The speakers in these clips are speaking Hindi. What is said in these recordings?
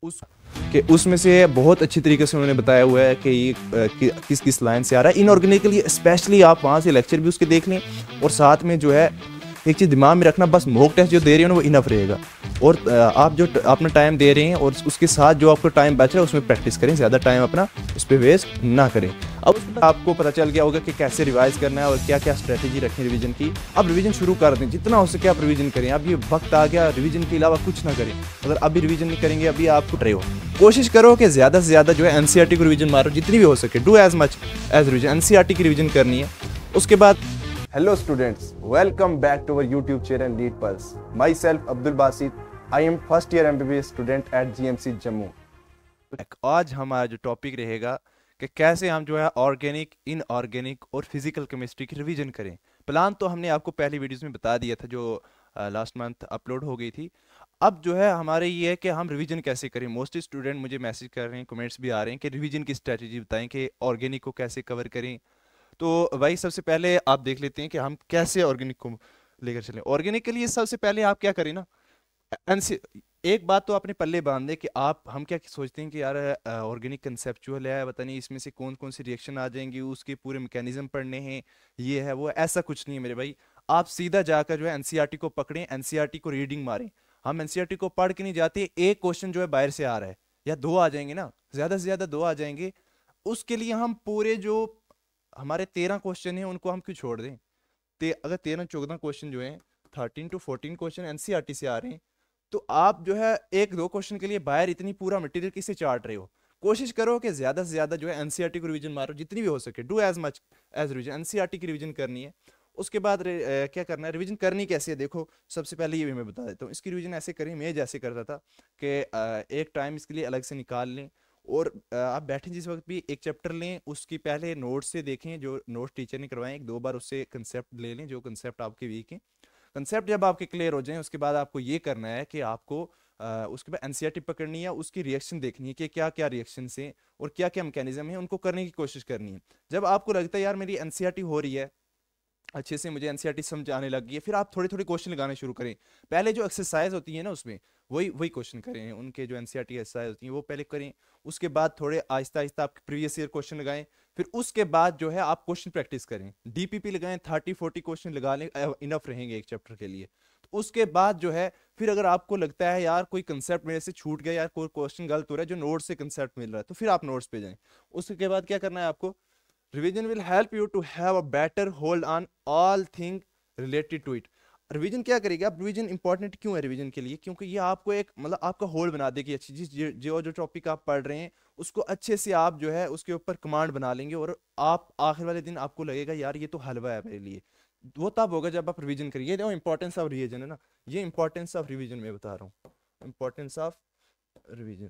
उस कि उसमें से बहुत अच्छी तरीके से उन्होंने बताया हुआ है कि ये किस किस लाइन से आ रहा है। इनऑर्गेनिकली स्पेशली आप वहाँ से लेक्चर भी उसके देख लें, और साथ में जो है एक चीज़ दिमाग में रखना, बस मॉक टेस्ट जो दे रहे हो ना वो इनफ रहेगा। और आप जो अपना टाइम दे रहे हैं और उसके साथ जो आपको टाइम बच रहा है उसमें प्रैक्टिस करें, ज़्यादा टाइम अपना उस पर वेस्ट ना करें। अब उसके बाद आपको पता चल गया होगा कि कैसे रिवाइज करना है और क्या क्या स्ट्रेटेजी रखें रिवीजन की। अब रिवीजन शुरू कर दें, जितना हो सके आप रिवीजन करें। अब ये वक्त आ गया, रिवीजन के अलावा कुछ ना करें। अगर अभी रिवीजन नहीं करेंगे, अभी आपको रहे हो, कोशिश करो कि ज़्यादा से ज़्यादा जो है एनसीईआरटी को रिवीजन मारो, जितनी भी हो सके। Do as much as revision, NCERT की रिवीजन करनी है। उसके बाद Hello students, welcome back to our YouTube channel Lead Pulse. Myself Abdul Basit, I am first year MBBS student at GMC Jammu. आज हमारा जो टॉपिक रहेगा कि कैसे हम जो है ऑर्गेनिक, इनऑर्गेनिक और फिजिकल केमिस्ट्री की रिवीजन करें। प्लान तो हमने आपको पहली वीडियोस में बता दिया था जो लास्ट मंथ अपलोड हो गई थी। अब जो है हमारे ये है कि हम रिवीजन कैसे करें। मोस्टली स्टूडेंट मुझे मैसेज कर रहे हैं, कमेंट्स भी आ रहे हैं कि रिवीजन की स्ट्रेटजी बताएं कि ऑर्गेनिक को कैसे कवर करें। तो भाई सबसे पहले आप देख लेते हैं कि हम कैसे ऑर्गेनिक को लेकर चलें। ऑर्गेनिक के लिए सबसे पहले आप क्या करें ना, एनसी एक बात तो अपने पल्ले बांध दे कि आप हम क्या सोचते हैं कि यार ऑर्गेनिक कंसेप्चुअल है, पता नहीं इसमें से कौन कौन सी रिएक्शन आ जाएंगी, उसके पूरे मैकेनिज्म पढ़ने हैं, ये है वो। ऐसा कुछ नहीं है मेरे भाई। आप सीधा जाकर जो है एनसीईआरटी को पकड़ें, एनसीईआरटी को रीडिंग मारें। हम एनसीईआरटी को पढ़ के नहीं जाते, एक क्वेश्चन जो है बाहर से आ रहा है या दो आ जाएंगे ना, ज्यादा से ज्यादा दो आ जाएंगे, उसके लिए हम पूरे जो हमारे 13 क्वेश्चन हैं उनको हम क्यों छोड़ दें। अगर 13-14 क्वेश्चन जो हैं, 13 to 14 क्वेश्चन एनसीईआरटी से आ रहे हैं, तो आप जो है एक दो क्वेश्चन के लिए बाहर इतनी पूरा मटेरियल किससे चाट रहे हो। कोशिश करो कि ज्यादा से ज्यादा जो है एनसीईआरटी को रिवीजन मारो, जितनी भी हो सके। Do as much as revision, NCERT की रिवीजन करनी है। उसके बाद क्या करना है, रिवीजन करनी कैसे है देखो। सबसे पहले ये भी मैं बता देता हूँ, इसकी रिवीजन ऐसे करें, मैं जैसे करता था कि एक टाइम इसके लिए अलग से निकाल लें, और आप बैठें जिस वक्त भी एक चैप्टर लें, उसकी पहले नोट से देखें, जो नोट टीचर ने करवाएं, एक दो बार उससे कंसेप्ट ले लें जो कंसेप्ट आपके वीक हैं। कंसेप्ट जब आपके क्लियर हो जाएं, उसके बाद आपको ये करना है कि आपको उसके बाद एनसीईआरटी पकड़नी है, उसकी रिएक्शन देखनी है कि क्या क्या रिएक्शन है और क्या क्या मैकेनिज्म है, उनको करने की कोशिश करनी है। जब आपको लगता है यार मेरी एनसीईआरटी हो रही है अच्छे से, मुझे एनसीईआरटी समझ आने लगी है, फिर आप थोड़े थोड़े क्वेश्चन लगाने शुरू करें। पहले जो एक्सरसाइज होती है ना उसमें वही वही क्वेश्चन करें, उनके जो एनसीईआरटी एक्सरसाइज होती हैं वो पहले करें। उसके बाद थोड़े आहिस्ता आहिस्ता आप प्रीवियस ईयर क्वेश्चन लगाएं। फिर उसके बाद जो है आप क्वेश्चन प्रैक्टिस करें, डीपीपी लगाएं, 30-40 क्वेश्चन लगा लें, इनफ रहेंगे एक चैप्टर के लिए। तो उसके बाद जो है फिर अगर आपको लगता है यार कोई कंसेप्ट मेरे से छूट गया, यार कोई क्वेश्चन गलत हो रहा है जो नोट से कंसेप्ट मिल रहा है, तो फिर आप नोट्स पे जाएं। उसके बाद क्या करना है आपको, revision will help you to have a better hold on all thing related to it. Revision क्या करेगी, अब रिवीजन इंपॉर्टेंट क्यों है रिवीजन के लिए, क्योंकि ये आपको एक मतलब आपका होल्ड बना देगी अच्छी चीज। जो जो टॉपिक आप पढ़ रहे हैं उसको अच्छे से आप जो है उसके ऊपर कमांड बना लेंगे, और आप आखिर वाले दिन आपको लगेगा यार ये तो हलवा है मेरे लिए। वो तब होगा जब आप रिवीजन करिए। ये देखो इंपॉर्टेंस ऑफ रिवीजन है ना, ये इंपॉर्टेंस ऑफ रिवीजन मैं बता रहा हूँ, इंपॉर्टेंस ऑफ रिवीजन।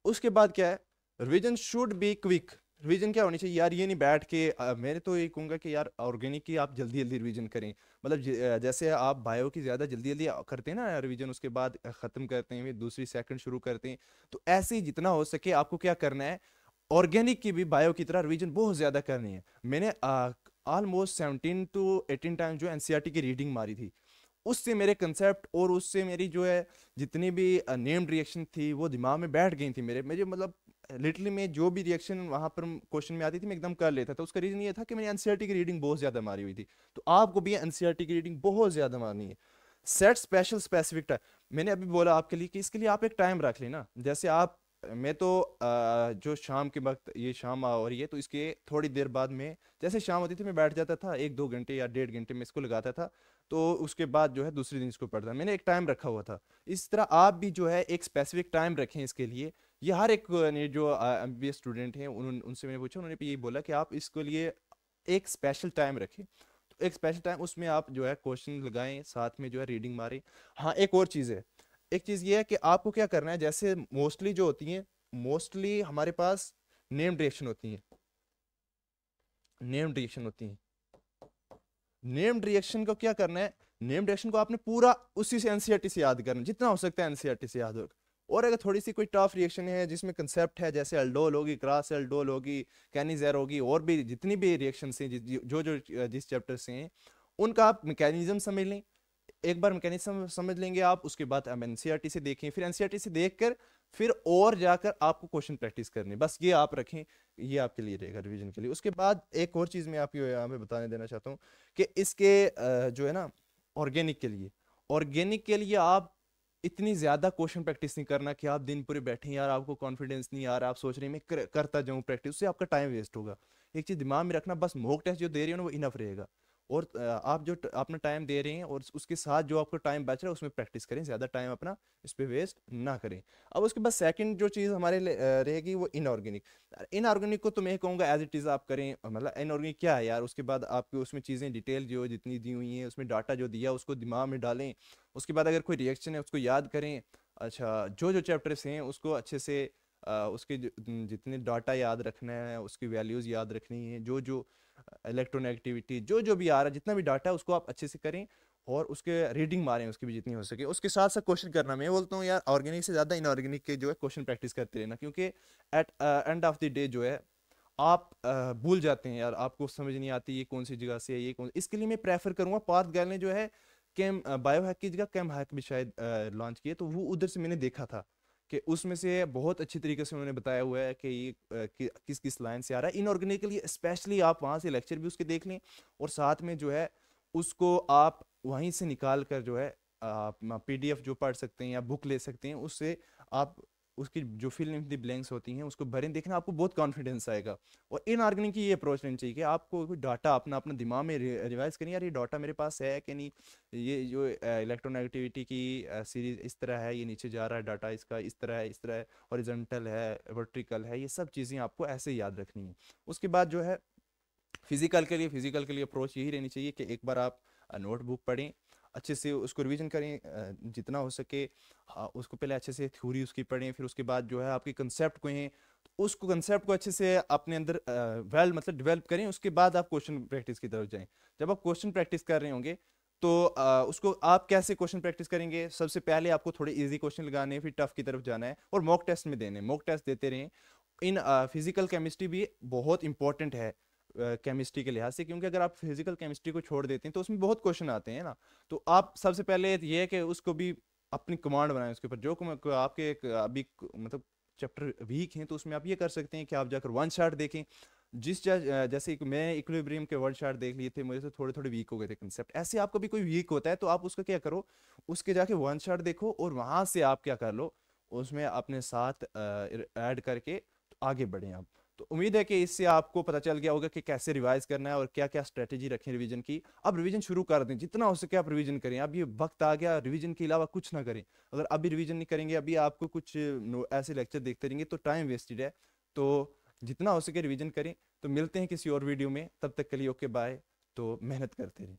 उसके बाद क्या है, revision should be quick. Revision क्या होनी चाहिए यार, ये नहीं बैठ के मैंने तो ये कहूँगा कि यार ऑर्गेनिक की आप जल्दी जल्दी रिवीजन करें। मतलब जैसे आप बायो की ज़्यादा जल्दी जल्दी करते हैं ना रिवीजन, उसके बाद ख़त्म करते हैं, फिर दूसरी सेकंड शुरू करते हैं। तो ऐसे ही जितना हो सके आपको क्या करना है, ऑर्गेनिक की भी बायो की तरह रिवीजन बहुत ज़्यादा करनी है। मैंने ऑलमोस्ट 17 to 18 टाइम जो एनसीईआरटी की रीडिंग मारी थी, उससे मेरे कंसेप्ट और उससे मेरी जो है जितनी भी नेम्ड रिएक्शन थी वो दिमाग में बैठ गई थी मेरे। मुझे मतलब लिटरली में जो भी रिएक्शन वहां पर क्वेश्चन में आती थी मैं एकदम कर लेता था। उसका रीजन ये था कि मैंने एनसीईआरटी की रीडिंग बहुत ज्यादा मारी हुई थी। तो आपको भी एनसीईआरटी की रीडिंग बहुत ज्यादा मारनी है। सेट स्पेशल स्पेसिफिक टाइम, मैंने अभी बोला आपके लिए कि इसके लिए आप एक टाइम रख लेना। जैसे आप मैं तो जो शाम के वक्त, ये शाम आ रही है तो इसके थोड़ी देर बाद में जैसे शाम होती थी मैं बैठ जाता था, 1-2 घंटे या 1.5 घंटे में इसको लगाता था। तो उसके बाद जो है दूसरे दिन इसको पढ़ता, मैंने एक टाइम रखा हुआ था। इस तरह आप भी जो है एक स्पेसिफिक टाइम रखें इसके लिए। ये हर एक ने जो एमबीबीएस स्टूडेंट हैं उनसे मैंने पूछा, उन्होंने भी यही बोला कि आप इसके लिए एक स्पेशल टाइम रखें। तो एक स्पेशल टाइम उसमें आप जो है क्वेश्चन लगाएं, साथ में जो है रीडिंग मारें। हाँ एक और चीज़ है, एक चीज़ ये है कि आपको क्या करना है, जैसे मोस्टली जो होती हैं, मोस्टली हमारे पास नेम्ड रिएक्शन होती हैं, नेम्ड रिएक्शन होती हैं। नेम्ड रिएक्शन को क्या करना है, नेम्ड रिएक्शन को आपने पूरा उसी से एनसीईआरटी से याद करना, जितना हो सकता है एनसीईआरटी से याद होगा। और अगर थोड़ी सी कोई टफ रिएक्शन है जिसमें कंसेप्ट है, जैसे अल्डोल होगी, क्रॉस अल्डोल होगी, कैनिजर होगी, और भी जितनी भी रिएक्शन हैं जो जो जिस चैप्टर से हैं, उनका आप मैकेनिज्म समझ लें। एक बार मैकेनिज्म समझ लेंगे आप, उसके बाद हम एनसीईआरटी से देखें, फिर एनसीईआरटी से देखकर फिर और जाकर आपको क्वेश्चन प्रैक्टिस करनी, बस ये आप रखें, ये आपके लिए रहेगा रिवीजन के लिए। उसके बाद एक और चीज़ मैं आपको यहाँ पे बताने देना चाहता हूँ कि इसके जो है ना ऑर्गेनिक के लिए आप इतनी ज्यादा क्वेश्चन प्रैक्टिस नहीं करना कि आप दिन पूरे बैठे हैं यार, आपको कॉन्फिडेंस नहीं आ रहा, आप सोच रहे हैं मैं करता जाऊं प्रैक्टिस, उससे आपका टाइम वेस्ट होगा। एक चीज दिमाग में रखना, बस मॉक टेस्ट जो दे रहे हो ना वो इनफ रहेगा, और आप जो अपना टाइम दे रहे हैं और उसके साथ जो आपको टाइम बच रहा है उसमें प्रैक्टिस करें, ज़्यादा टाइम अपना इस पे वेस्ट ना करें। अब उसके बाद सेकंड जो चीज़ हमारे लिए रहेगी वो इनऑर्गेनिक। इनऑर्गेनिक को तो मैं कहूँगा एज इट इज़ आप करें, मतलब इनऑर्गेनिक क्या है यार, उसके बाद आपको उसमें चीज़ें डिटेल जो जितनी दी हुई हैं उसमें डाटा जो दिया उसको दिमाग में डालें, उसके बाद अगर कोई रिएक्शन है उसको याद करें। अच्छा, जो जो चैप्टर्स हैं उसको अच्छे से उसके जितने डाटा याद रखना है, उसकी वैल्यूज़ याद रखनी है, जो जो इलेक्ट्रोनेगेटिविटी जो जो भी आ रहा है, जितना भी डाटा है उसको आप अच्छे से करें और उसके रीडिंग मारें उसकी भी जितनी हो सके। उसके साथ साथ क्वेश्चन करना, मैं बोलता हूँ यार ऑर्गेनिक से ज़्यादा इनऑर्गेनिक के जो है क्वेश्चन प्रैक्टिस करते रहना, क्योंकि at end of the day जो है आप भूल जाते हैं यार, आपको समझ नहीं आती ये कौन सी जगह से है, ये कौन। इसके लिए मैं प्रेफर करूंगा पार्थ गैल ने जो है कैम बायो हैक की जगह कैम हैक भी शायद लॉन्च किए, तो वो उधर से मैंने देखा था कि उसमें से बहुत अच्छी तरीके से उन्होंने बताया हुआ है कि ये किस किस लाइन से आ रहा है। इनऑर्गेनिक के लिए स्पेशली आप वहाँ से लेक्चर भी उसके देख लें, और साथ में जो है उसको आप वहीं से निकाल कर जो है आप पीडीएफ जो पढ़ सकते हैं या बुक ले सकते हैं, उससे आप उसकी जो फिल इन द ब्लैंक्स होती हैं उसको भरें, देखना आपको बहुत कॉन्फिडेंस आएगा। और इनऑर्गेनिक की ये अप्रोच लेनी चाहिए कि आपको कोई डाटा अपना अपना दिमाग में रिवाइज करें, यार ये डाटा मेरे पास है कि नहीं, ये जो इलेक्ट्रोनेगेटिविटी की सीरीज इस तरह है, ये नीचे जा रहा है डाटा इसका इस तरह है, इस तरह है, हॉरिजॉन्टल है, वर्टिकल है, ये सब चीज़ें आपको ऐसे ही याद रखनी है। उसके बाद जो है फिजिकल के लिए अप्रोच यही रहनी चाहिए कि एक बार आप नोटबुक पढ़ें, अच्छे से उसको रिवीजन करें जितना हो सके। उसको पहले अच्छे से थ्योरी उसकी पढ़ें, फिर उसके बाद जो है आपके कंसेप्ट को हैं तो उसको कंसेप्ट को अच्छे से अपने अंदर मतलब डेवलप करें। उसके बाद आप क्वेश्चन प्रैक्टिस की तरफ जाएं। जब आप क्वेश्चन प्रैक्टिस कर रहे होंगे तो उसको आप कैसे क्वेश्चन प्रैक्टिस करेंगे, सबसे पहले आपको थोड़े इजी क्वेश्चन लगाने हैं, फिर टफ की तरफ जाना है और मॉक टेस्ट में देने, मॉक टेस्ट देते रहें। इन फिजिकल केमिस्ट्री भी बहुत इंपॉर्टेंट है केमिस्ट्री के लिहाज से, क्योंकि अगर आप फिजिकल केमिस्ट्री को छोड़ देते हैं तो उसमें बहुत क्वेश्चन आते हैं ना। तो आप सबसे पहले ये है कि उसको भी अपनी कमांड बनाएं उसके ऊपर, जो आपके अभी मतलब चैप्टर वीक हैं तो उसमें आप ये कर सकते हैं कि आप जाकर वन शॉट देखें। जैसे मैं इक्विलिब्रियम के वन शॉट देख लिए थे, मुझे तो थोड़े थोड़े वीक हो गए थे कंसेप्ट, ऐसे आपका भी कोई वीक होता है तो आप उसका क्या करो, उसके जाके वन शॉट देखो और वहां से आप क्या कर लो, उसमें अपने साथ ऐड करके आगे बढ़ें आप। तो उम्मीद है कि इससे आपको पता चल गया होगा कि कैसे रिवाइज करना है और क्या क्या स्ट्रेटेजी रखें रिवीजन की। अब रिवीजन शुरू कर दें, जितना हो सके आप रिवीजन करें। अब ये वक्त आ गया रिवीजन के अलावा कुछ ना करें। अगर अभी रिवीजन नहीं करेंगे, अभी आपको कुछ ऐसे लेक्चर देखते रहेंगे तो टाइम वेस्टेड है। तो जितना हो सके रिवीजन करें। तो मिलते हैं किसी और वीडियो में, तब तक के लिए ओके बाय। तो मेहनत करते रहें।